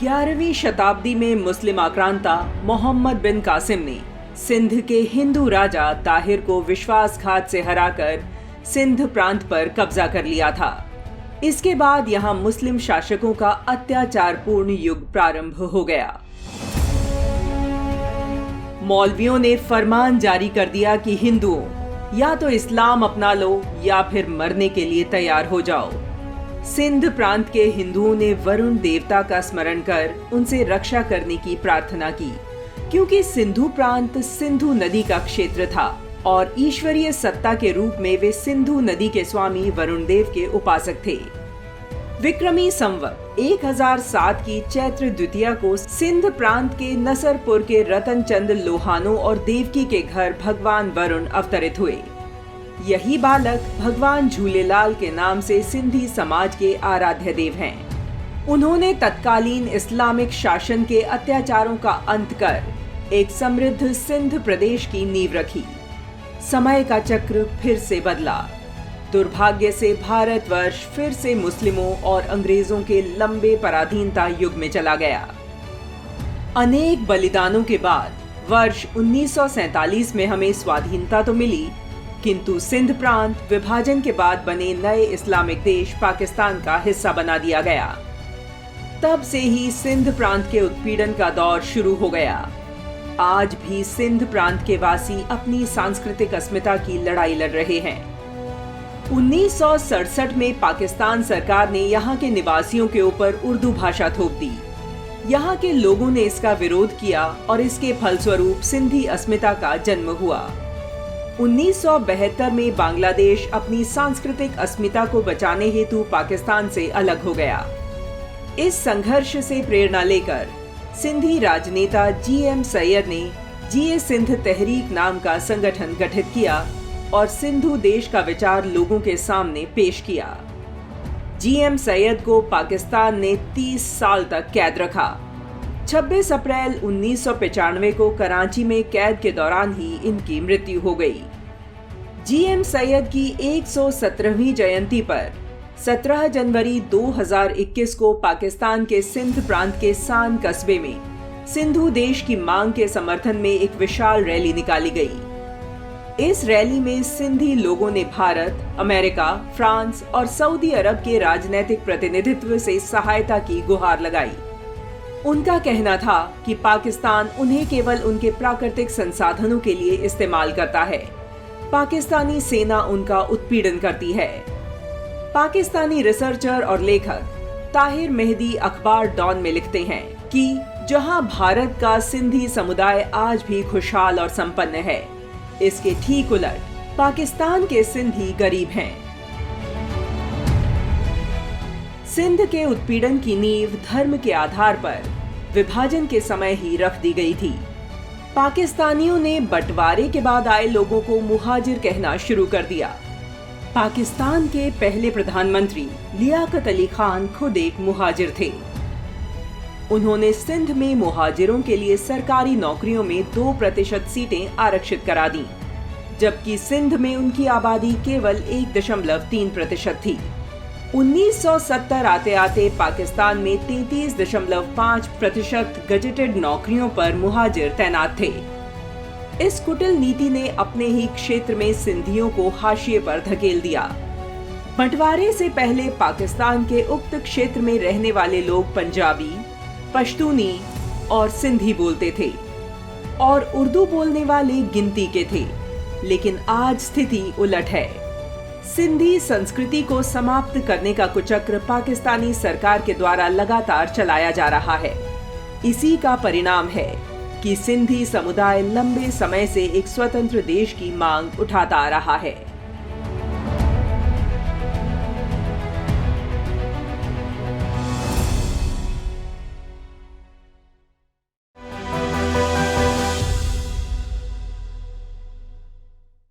11वीं शताब्दी में मुस्लिम आक्रांता मोहम्मद बिन कासिम ने सिंध के हिंदू राजा ताहिर को विश्वासघात से हराकर सिंध प्रांत पर कब्जा कर लिया था। इसके बाद यहाँ मुस्लिम शासकों का अत्याचारपूर्ण युग प्रारंभ हो गया। मौलवियों ने फरमान जारी कर दिया कि हिंदुओं या तो इस्लाम अपना लो या फिर मरने के लिए तैयार हो जाओ। सिंध प्रांत के हिंदुओं ने वरुण देवता का स्मरण कर उनसे रक्षा करने की प्रार्थना की, क्योंकि सिंधु प्रांत सिंधु नदी का क्षेत्र था और ईश्वरीय सत्ता के रूप में वे सिंधु नदी के स्वामी वरुण देव के उपासक थे। विक्रमी संवत 1007 की चैत्र द्वितीया को सिंध प्रांत के नसरपुर के रतन चंद लोहानो और देवकी के घर भगवान वरुण अवतरित हुए। यही बालक भगवान झूलेलाल के नाम से सिंधी समाज के आराध्य देव हैं। उन्होंने तत्कालीन इस्लामिक शासन के अत्याचारों का अंत कर एक समृद्ध सिंध प्रदेश की नींव रखी। समय का चक्र फिर से बदला। दुर्भाग्य से भारतवर्ष फिर से मुस्लिमों और अंग्रेजों के लंबे पराधीनता युग में चला गया। अनेक बलिदानों के बाद वर्ष 1947 में हमें स्वाधीनता तो मिली, किंतु सिंध प्रांत विभाजन के बाद बने नए इस्लामिक देश पाकिस्तान का हिस्सा बना दिया गया। तब से ही सिंध प्रांत के उत्पीड़न का दौर शुरू हो गया। आज भी सिंध प्रांत के वासी अपनी सांस्कृतिक अस्मिता की लड़ाई लड़ रहे हैं। 1967 में पाकिस्तान सरकार ने यहाँ के निवासियों के ऊपर उर्दू भाषा थोप दी। यहाँ के लोगों ने इसका विरोध किया और इसके फलस्वरूप सिंधी अस्मिता का जन्म हुआ। 1972 में बांग्लादेश अपनी सांस्कृतिक अस्मिता को बचाने हेतु पाकिस्तान से अलग हो गया। इस संघर्ष से प्रेरणा लेकर सिंधी राजनेता जीएम सैयद ने जीए सिंध तहरीक नाम का संगठन गठित किया और सिंधु देश का विचार लोगों के सामने पेश किया। जीएम सैयद को पाकिस्तान ने 30 साल तक कैद रखा। 26 अप्रैल 1995 को कराची में कैद के दौरान ही इनकी मृत्यु हो गई। जीएम सैयद की 117वीं जयंती पर 17 जनवरी 2021 को पाकिस्तान के सिंध प्रांत के सान कस्बे में सिंधु देश की मांग के समर्थन में एक विशाल रैली निकाली गई। इस रैली में सिंधी लोगों ने भारत, अमेरिका, फ्रांस और सऊदी अरब के राजनीतिक प्रतिनिधित्व से सहायता की गुहार लगाई। उनका कहना था कि पाकिस्तान उन्हें केवल उनके प्राकृतिक संसाधनों के लिए इस्तेमाल करता है। पाकिस्तानी सेना उनका उत्पीड़न करती है। पाकिस्तानी रिसर्चर और लेखक ताहिर मेहदी अखबार डॉन में लिखते हैं कि जहां भारत का सिंधी समुदाय आज भी खुशहाल और संपन्न है, इसके ठीक उलट पाकिस्तान के सिंधी गरीब हैं। सिंध के उत्पीड़न की नींव धर्म के आधार पर विभाजन के समय ही रख दी गई थी। पाकिस्तानियों ने बंटवारे के बाद आए लोगों को मुहाजिर कहना शुरू कर दिया। पाकिस्तान के पहले प्रधानमंत्री लियाकत अली खान खुद एक मुहाजिर थे। उन्होंने सिंध में मुहाजिरों के लिए सरकारी नौकरियों में 2% सीटें आरक्षित करा दी, जबकि सिंध में उनकी आबादी केवल 1.3% थी। 1970 आते आते पाकिस्तान में 33.5% गजेटेड नौकरियों पर मुहाजिर तैनात थे। इस कुटिल नीति ने अपने ही क्षेत्र में सिंधियों को हाशिए पर धकेल दिया। बंटवारे से पहले पाकिस्तान के उक्त क्षेत्र में रहने वाले लोग पंजाबी, पश्तूनी और सिंधी बोलते थे और उर्दू बोलने वाले गिनती के थे, लेकिन आज स्थिति उलट है। सिंधी संस्कृति को समाप्त करने का कुचक्र पाकिस्तानी सरकार के द्वारा लगातार चलाया जा रहा है। इसी का परिणाम है कि सिंधी समुदाय लंबे समय से एक स्वतंत्र देश की मांग उठाता आ रहा है।